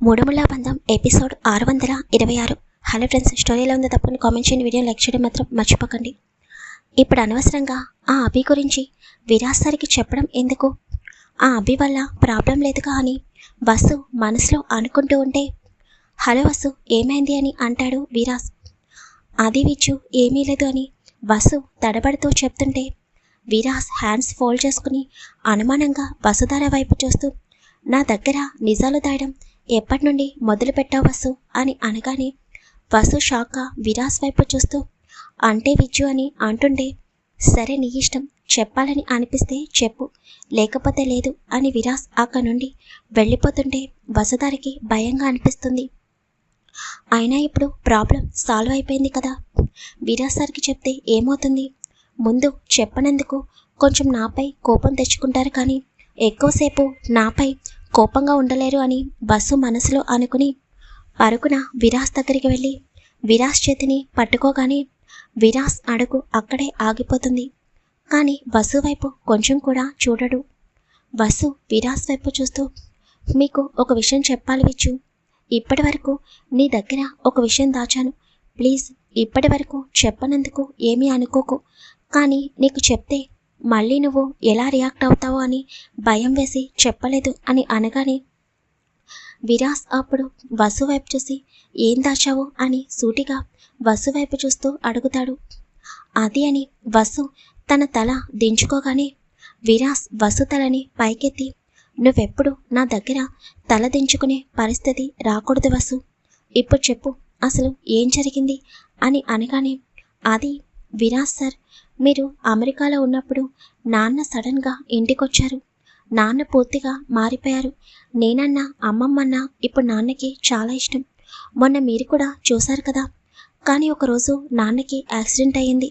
మూడుముళ్ళ బంధం episode 626. Hello friends, స్టోరీలో ఉందో తప్పని కామెంట్ చేయండి. వీడియో లైక్ చేయడం మాత్రం మర్చిపోకండి. ఇప్పుడు అనవసరంగా ఆ అభి గురించి విరాజ్ సార్కి చెప్పడం ఎందుకు? ఆ అభి వల్ల ప్రాబ్లం లేదుగా అని వసు మనసులో అనుకుంటూ ఉంటే, హలో వసు, ఏమైంది అని అంటాడు విరాజ్. అది విచ్చు ఏమీ లేదు అని వసు తడబడుతూ చెప్తుంటే, విరాజ్ హ్యాండ్స్ ఫోల్డ్ చేసుకుని అనుమానంగా వసుధార వైపు చూస్తూ, నా దగ్గర నిజాలు దాయడం ఎప్పటి నుండి మొదలు పెట్టావు వసు అని అనగానే వసు షాక్గా విరాజ్ వైపు చూస్తూ, అంటే విచ్చు అని అంటుండే, సరే నీ ఇష్టం, చెప్పాలని అనిపిస్తే చెప్పు, లేకపోతే లేదు అని విరాజ్ అక్కడి నుండి వెళ్ళిపోతుంటే వసుధారికి భయంగా అనిపిస్తుంది. అయినా ఇప్పుడు ప్రాబ్లం సాల్వ్ అయిపోయింది కదా, విరాజ్ సార్కి చెప్తే ఏమవుతుంది? ముందు చెప్పనందుకు కొంచెం నాపై కోపం తెచ్చుకుంటారు, కానీ ఎక్కువసేపు నాపై కోపంగా ఉండలేరు అని వసు మనసులో అనుకుని పరుగున విరాజ్ దగ్గరికి వెళ్ళి విరాజ్ చేతిని పట్టుకోగానే విరాజ్ అడుగు అక్కడే ఆగిపోతుంది. కానీ వసు వైపు కొంచెం కూడా చూడడు. వసు విరాజ్ వైపు చూస్తూ, మీకు ఒక విషయం చెప్పాలి విచ్చు, ఇప్పటి వరకు నీ దగ్గర ఒక విషయం దాచాను, ప్లీజ్ ఇప్పటి వరకు చెప్పనందుకు ఏమీ అనుకోకు, కానీ నీకు చెప్తే మళ్ళీ నువ్వు ఎలా రియాక్ట్ అవుతావో అని భయం వేసి చెప్పలేదు అని అనగానే విరాజ్ అప్పుడు వసు వైపు చూసి, ఏం దాచావు అని సూటిగా వసు వైపు చూస్తూ అడుగుతాడు. అది అని వసు తన తల దించుకోగానే విరాజ్ వసు తలని పైకెత్తి, నువ్వెప్పుడు నా దగ్గర తల దించుకునే పరిస్థితి రాకూడదు వసు, ఇప్పుడు చెప్పు అసలు ఏం జరిగింది అని అనగానే, అది విరాజ్ సార్, మీరు అమెరికాలో ఉన్నప్పుడు నాన్న సడన్గా ఇంటికొచ్చారు, నాన్న పూర్తిగా మారిపోయారు, నేనన్నా అమ్మమ్మన్నా ఇప్పుడు నాన్నకి చాలా ఇష్టం, మొన్న మీరు కూడా చూశారు కదా, కానీ ఒకరోజు నాన్నకి యాక్సిడెంట్ అయ్యింది,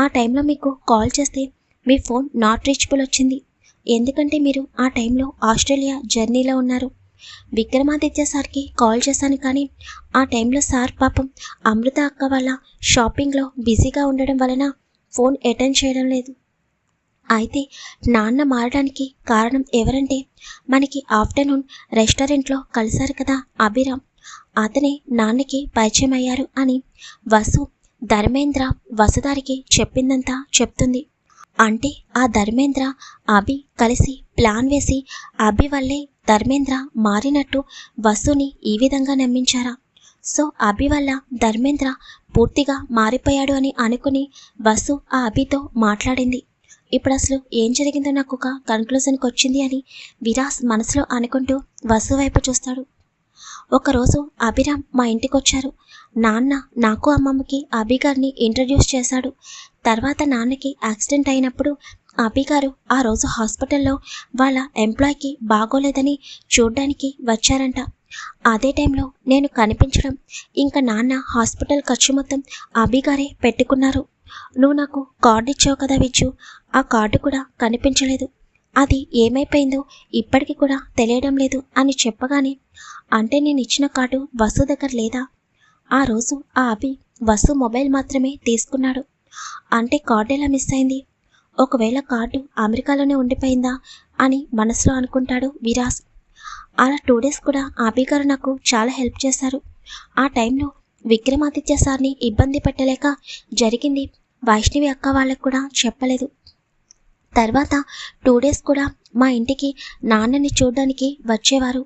ఆ టైంలో మీకు కాల్ చేస్తే మీ ఫోన్ నాట్ రీచబుల్ వచ్చింది, ఎందుకంటే మీరు ఆ టైంలో ఆస్ట్రేలియా జర్నీలో ఉన్నారు. విక్రమాదిత్య సార్కి కాల్ చేశాను, కానీ ఆ టైంలో సార్ పాపం అమృత అక్క వాళ్ళ షాపింగ్లో బిజీగా ఉండడం వలన ఫోన్ అటెండ్ చేయడం లేదు. అయితే నాన్న మారడానికి కారణం ఎవరంటే, మనకి ఆఫ్టర్నూన్ రెస్టారెంట్లో కలిశారు కదా అభిరామ్, అతనే నాన్నకి పరిచయం అయ్యారు అని వసు ధర్మేంద్ర వసుధారికి చెప్పిందంతా చెప్తుంది. అంటే ఆ ధర్మేంద్ర అభి కలిసి ప్లాన్ వేసి అభి వల్లే ధర్మేంద్ర మారినట్టు వసుని ఈ విధంగా నమ్మించారా? సో అభి వల్ల ధర్మేంద్ర పూర్తిగా మారిపోయాడు అని అనుకుని వసు ఆ అభితో మాట్లాడింది. ఇప్పుడు అసలు ఏం జరిగిందో నాకు ఒక కన్క్లూజన్కి వచ్చింది అని విరాజ్ మనసులో అనుకుంటూ వసు వైపు చూస్తాడు. ఒకరోజు అభిరామ్ మా ఇంటికి వచ్చారు. నాన్న నాకు అమ్మమ్మకి అభి గారిని ఇంట్రడ్యూస్ చేశాడు. తర్వాత నాన్నకి యాక్సిడెంట్ అయినప్పుడు అభి గారు ఆ రోజు హాస్పిటల్లో వాళ్ళ ఎంప్లాయ్కి బాగోలేదని చూడ్డానికి వచ్చారంట. అదే టైంలో నేను కనిపించడం, ఇంకా నాన్న హాస్పిటల్ ఖర్చు మొత్తం అభి గారే పెట్టుకున్నారు. నువ్వు నాకు కార్డు ఇచ్చావు కదా విచ్చు, ఆ కార్డు కూడా కనిపించలేదు, అది ఏమైపోయిందో ఇప్పటికీ కూడా తెలియడం లేదు అని చెప్పగానే, అంటే నేను ఇచ్చిన కార్డు వసు దగ్గర లేదా? ఆ రోజు ఆ అభి వసు మొబైల్ మాత్రమే తీసుకున్నాడు, అంటే కార్డు ఎలా మిస్ అయింది? ఒకవేళ కార్డు అమెరికాలోనే ఉండిపోయిందా అని మనసులో అనుకుంటాడు విరాజ్. అలా 2 days కూడా అభి గారు నాకు చాలా హెల్ప్ చేశారు. ఆ టైంలో విక్రమాదిత్య సార్ని ఇబ్బంది పెట్టలేక జరిగింది వైష్ణవి అక్క వాళ్ళకు కూడా చెప్పలేదు. తర్వాత 2 days కూడా మా ఇంటికి నాన్నని చూడడానికి వచ్చేవారు.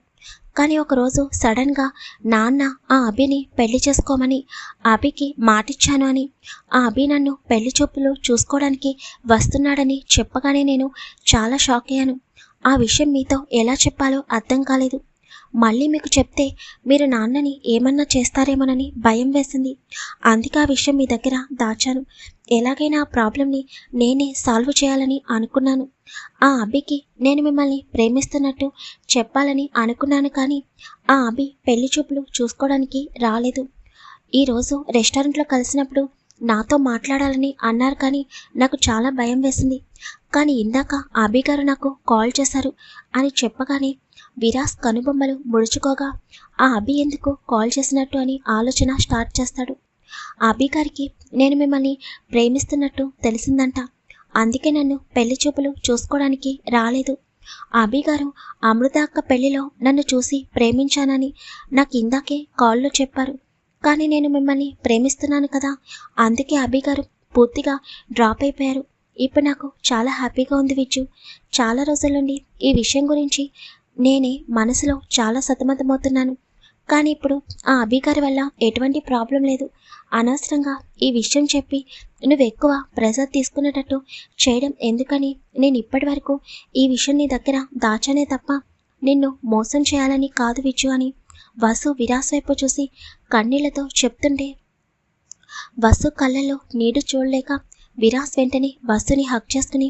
కానీ ఒకరోజు సడన్గా నాన్న ఆ అభిని పెళ్లి చేసుకోమని అభికి మాటిచ్చాను అని, ఆ అభి నన్ను పెళ్లి చూపులు చూసుకోవడానికి వస్తున్నాడని చెప్పగానే నేను చాలా షాక్ అయ్యాను. ఆ విషయం మీతో ఎలా చెప్పాలో అర్థం కాలేదు. మళ్ళీ మీకు చెప్తే మీరు నాన్నని ఏమన్నా చేస్తారేమోనని భయం వేసింది. అందుకే ఆ విషయం మీ దగ్గర దాచాను. ఎలాగైనా ఆ ప్రాబ్లంని నేనే సాల్వ్ చేయాలని అనుకున్నాను. ఆ అభికి నేను మిమ్మల్ని ప్రేమిస్తున్నట్టు చెప్పాలని అనుకున్నాను, కానీ ఆ అభి పెళ్లి చూపులు చూసుకోవడానికి రాలేదు. ఈరోజు రెస్టారెంట్లో కలిసినప్పుడు నాతో మాట్లాడాలని అన్నారు, కానీ నాకు చాలా భయం వేసింది. కానీ ఇందాక అభి గారు నాకు కాల్ చేశారు అని చెప్పగానే విరాజ్ కనుబొమ్మలు ముడుచుకోగా, ఆ అభి ఎందుకు కాల్ చేసినట్టు అని ఆలోచన స్టార్ట్ చేస్తాడు. అభి గారికి నేను మిమ్మల్ని ప్రేమిస్తున్నట్టు తెలిసిందంట, అందుకే నన్ను పెళ్లి చూపులు చూసుకోవడానికి రాలేదు. అభి గారు అమృత అక్క పెళ్లిలో నన్ను చూసి ప్రేమించానని నాకు ఇందాకే కాల్లో చెప్పారు. కానీ నేను మిమ్మల్ని ప్రేమిస్తున్నాను కదా, అందుకే అభి గారు పూర్తిగా డ్రాప్ అయిపోయారు. ఇప్పుడు నాకు చాలా హ్యాపీగా ఉంది విజ్జు. చాలా రోజుల నుండి ఈ విషయం గురించి నేనే మనసులో చాలా సతమతమవుతున్నాను. కానీ ఇప్పుడు ఆ అభి గారి వల్ల ఎటువంటి ప్రాబ్లం లేదు. అనవసరంగా ఈ విషయం చెప్పి నువ్వు ఎక్కువ ప్రెజర్ తీసుకునేటట్టు చేయడం ఎందుకని నేను ఇప్పటి వరకు ఈ విషయం నీ దగ్గర దాచానే తప్ప నిన్ను మోసం చేయాలని కాదు విజ్జు అని వసు విరాస్ వైపు చూసి కన్నీళ్లతో చెప్తుంటే వసు కళ్ళల్లో నీడు చూడలేక విరాస్ వెంటనే వసుని హక్ చేసుకుని,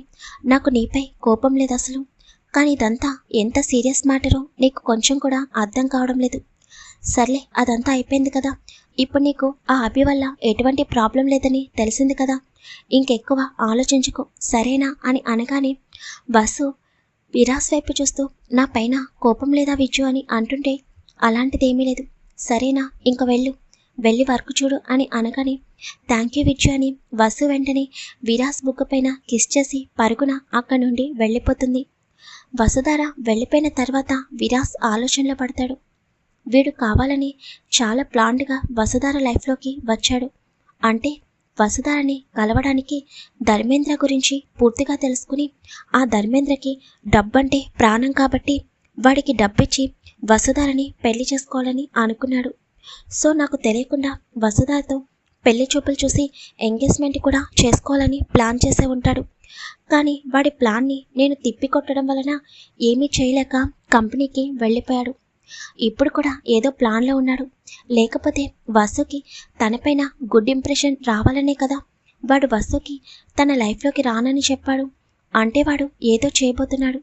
నాకు నీపై కోపం లేదు అసలు, కానీ ఇదంతా ఎంత సీరియస్ మ్యాటరో నీకు కొంచెం కూడా అర్థం కావడం లేదు. సర్లే, అదంతా అయిపోయింది కదా, ఇప్పుడు నీకు ఆ అభి వల్ల ఎటువంటి ప్రాబ్లం లేదని తెలిసింది కదా, ఇంకెక్కువ ఆలోచించుకో సరేనా అని అనగానే వసు విరాస్ వైపు చూస్తూ నా పైన కోపం లేదా విజ్జు అని అంటుంటే అలాంటిదేమీ లేదు, సరేనా ఇంక వెళ్ళి వర్క్ చూడు అని అనగానే థ్యాంక్ యూ విజ్జు అని వసు వెంటనే విరాస్ బుగ్గ పైన కిస్ చేసి పరుగున అక్కడి నుండి వెళ్ళిపోతుంది. వసుధార వెళ్ళిపోయిన తర్వాత విరాస్ ఆలోచనలో పడతాడు. వీడు కావాలని చాలా ప్లాన్డ్గా వసుధార లైఫ్లోకి వచ్చాడు. అంటే వసుధారని కలవడానికి ధర్మేంద్ర గురించి పూర్తిగా తెలుసుకుని ఆ ధర్మేంద్రకి డబ్బంటే ప్రాణం కాబట్టి వాడికి డబ్బిచ్చి వసుధారని పెళ్లి చేసుకోవాలని అనుకున్నాడు. సో నాకు తెలియకుండా వసుధారతో పెళ్లి చూపులు చూసి ఎంగేజ్మెంట్ కూడా చేసుకోవాలని ప్లాన్ చేసే ఉంటాడు. కానీ వాడి ప్లాన్ని నేను తిప్పికొట్టడం వలన ఏమీ చేయలేక కంపెనీకి వెళ్ళిపోయాడు. ఇప్పుడు కూడా ఏదో ప్లాన్లో ఉన్నాడు. లేకపోతే వసుకి తనపైన గుడ్ ఇంప్రెషన్ రావాలనే కదా వాడు వసుకి తన లైఫ్లోకి రానని చెప్పాడు. అంటే వాడు ఏదో చేయబోతున్నాడు.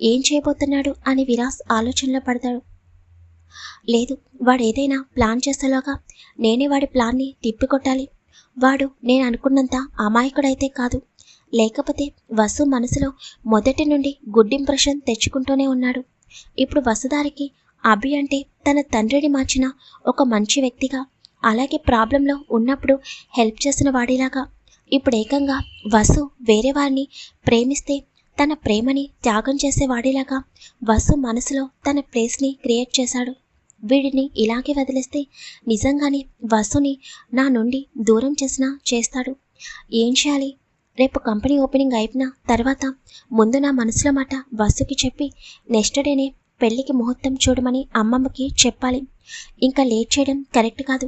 ఏం చేయబోతున్నాడు అని విరాస్ ఆలోచనలో పడతాడు. లేదు, వాడు ఏదైనా ప్లాన్ చేసేలోగా నేనే వాడి ప్లాన్ని తిప్పికొట్టాలి. వాడు నేను అనుకున్నంత అమాయకుడైతే కాదు. లేకపోతే వసు మనసులో మొదటి నుండి గుడ్ ఇంప్రెషన్ తెచ్చుకుంటూనే ఉన్నాడు. ఇప్పుడు వసుధారికి అభి అంటే తన తండ్రిని మార్చిన ఒక మంచి వ్యక్తిగా, అలాగే ప్రాబ్లంలో ఉన్నప్పుడు హెల్ప్ చేసిన వాడిలాగా, ఇప్పుడు ఏకంగా వసు వేరే వారిని ప్రేమిస్తే తన ప్రేమని త్యాగం చేసేవాడిలాగా వసు మనసులో తన ప్లేస్ని క్రియేట్ చేశాడు. వీడిని ఇలాగే వదిలేస్తే నిజంగానే వసుని నా నుండి దూరం చేస్తాడు. ఏం చేయాలి? రేపు కంపెనీ ఓపెనింగ్ అయిపోయిన తర్వాత ముందు నా మనసులో మాట వసుకి చెప్పి నెక్స్ట్ డేనే పెళ్లికి ముహూర్తం చూడమని అమ్మమ్మకి చెప్పాలి. ఇంకా లేట్ చేయడం కరెక్ట్ కాదు.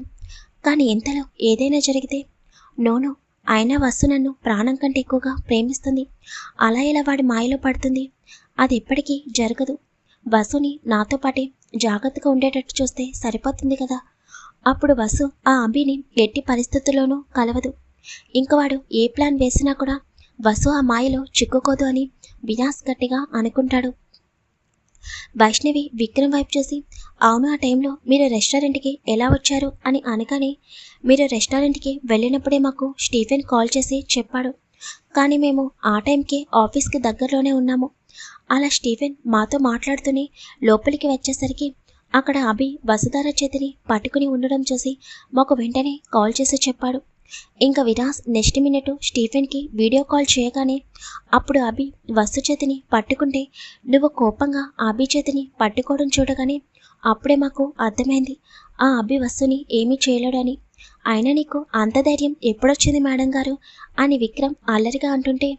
కానీ ఎంతలో ఏదైనా జరిగితే నోను, అయినా వసు నన్ను ప్రాణం కంటే ఎక్కువగా ప్రేమిస్తుంది. అలా ఎలా వాడి మాయలో పడుతుంది? అది ఎప్పటికీ జరగదు. వసుని నాతో పాటే జాగ్రత్తగా ఉండేటట్టు చూస్తే సరిపోతుంది కదా. అప్పుడు వసు ఆ అభిని ఎట్టి పరిస్థితుల్లోనూ కలవదు. ఇంక వాడు ఏ ప్లాన్ వేసినా కూడా వసు ఆ మాయలో చిక్కుకోదు అని వినాస్ గట్టిగా అనుకుంటాడు. వైష్ణవి విక్రమ్ వైపు చూసి, అవును, ఆ టైంలో మీరు రెస్టారెంట్కి ఎలా వచ్చారు అని అనగానే, మీరు రెస్టారెంట్కి వెళ్ళినప్పుడే మాకు స్టీఫెన్ కాల్ చేసి చెప్పాడు. కానీ మేము ఆ టైంకి ఆఫీస్కి దగ్గరలోనే ఉన్నాము. అలా స్టీఫెన్ మాతో మాట్లాడుతూనే లోపలికి వచ్చేసరికి అక్కడ అభి వసుధార చేతిని పట్టుకుని ఉండడం చూసి మాకు వెంటనే కాల్ చేసి చెప్పాడు. ఇంకా Viraj next minute స్టీఫెన్కి video call చేయగానే అప్పుడు అభి వసు చేతిని పట్టుకుంటే నువ్వు కోపంగా అభి చేతిని పట్టుకోవడం చూడగానే అప్పుడే మాకు అర్థమైంది ఆ అభి వసుని ఏమీ చేయలేడని. అయినా నీకు అంత ధైర్యం ఎప్పుడొచ్చింది మేడం గారు అని విక్రమ్ అల్లరిగా అంటుంటే,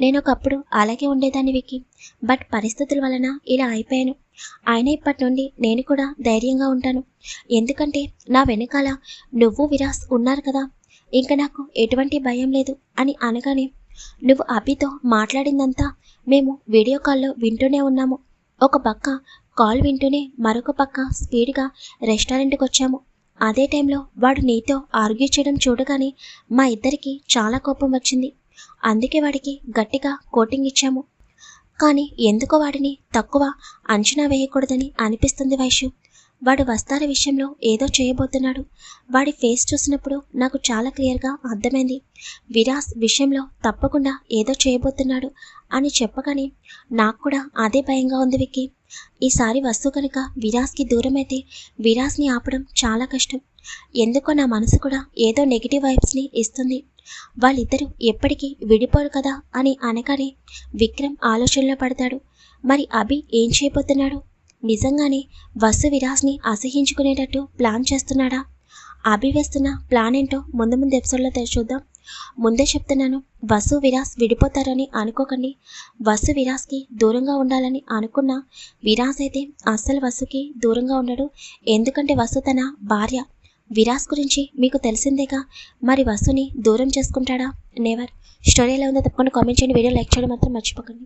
నేను ఒకప్పుడు అలాగే ఉండేదాన్ని వికి, బట్ పరిస్థితుల వలన ఇలా అయిపోయాను. అయినా ఇప్పటి నుండి నేను కూడా ధైర్యంగా ఉంటాను. ఎందుకంటే నా వెనకాల నువ్వు విరాస్ ఉన్నారు కదా, ఇంకా నాకు ఎటువంటి భయం లేదు అని అనగానే, నువ్వు అభితో మాట్లాడిందంతా మేము వీడియో కాల్లో వింటూనే ఉన్నాము. ఒక పక్క కాల్ వింటూనే మరొక పక్క స్పీడ్గా రెస్టారెంట్కి వచ్చాము. అదే టైంలో వాడు నీతో ఆర్గ్యూ చేయడం చూడగానే మా ఇద్దరికి చాలా కోపం వచ్చింది. అందుకే వాడికి గట్టిగా కోటింగ్ ఇచ్చాము. కానీ ఎందుకో వాడిని తక్కువ అంచనా వేయకూడదని అనిపిస్తుంది వైషు. వాడు వస్తార విషయంలో ఏదో చేయబోతున్నాడు. వాడి ఫేస్ చూసినప్పుడు నాకు చాలా క్లియర్గా అర్థమైంది. విరాస్ విషయంలో తప్పకుండా ఏదో చేయబోతున్నాడు అని చెప్పగానే నాకు కూడా అదే భయంగా ఉంది విక్కీ. ఈసారి వస్తు కనుక విరాస్కి దూరమైతే విరాస్ని ఆపడం చాలా కష్టం. ఎందుకో నా మనసు కూడా ఏదో నెగిటివ్ వైబ్స్ని ఇస్తుంది. వాళ్ళిద్దరూ ఎప్పటికీ విడిపోరు కదా అని అనగానే విక్రమ్ ఆలోచనలో పడతాడు. మరి అభి ఏం చేయబోతున్నాడు? నిజంగానే వసు విరాజ్ని అసహించుకునేటట్టు ప్లాన్ చేస్తున్నాడా? అభి వేస్తున్న ప్లాన్ ఏంటో ముందు ముందు ఎపిసోడ్లో చూద్దాం. ముందే చెప్తున్నాను, వసు విరాజ్ విడిపోతారని అనుకోకండి. వసు విరాజ్కి దూరంగా ఉండాలని అనుకున్న విరాజ్ అయితే అస్సలు వసుకి దూరంగా ఉండడు. ఎందుకంటే వసు తన భార్య. విరాజ్ గురించి మీకు తెలిసిందేగా. మరి వసుని దూరం చేసుకుంటాడా? నెవర్. స్టోరీ ఎలా ఉందో తప్పకుండా కామెంట్ చేయండి. వీడియో లైక్ చేయడం మాత్రం మర్చిపోకండి.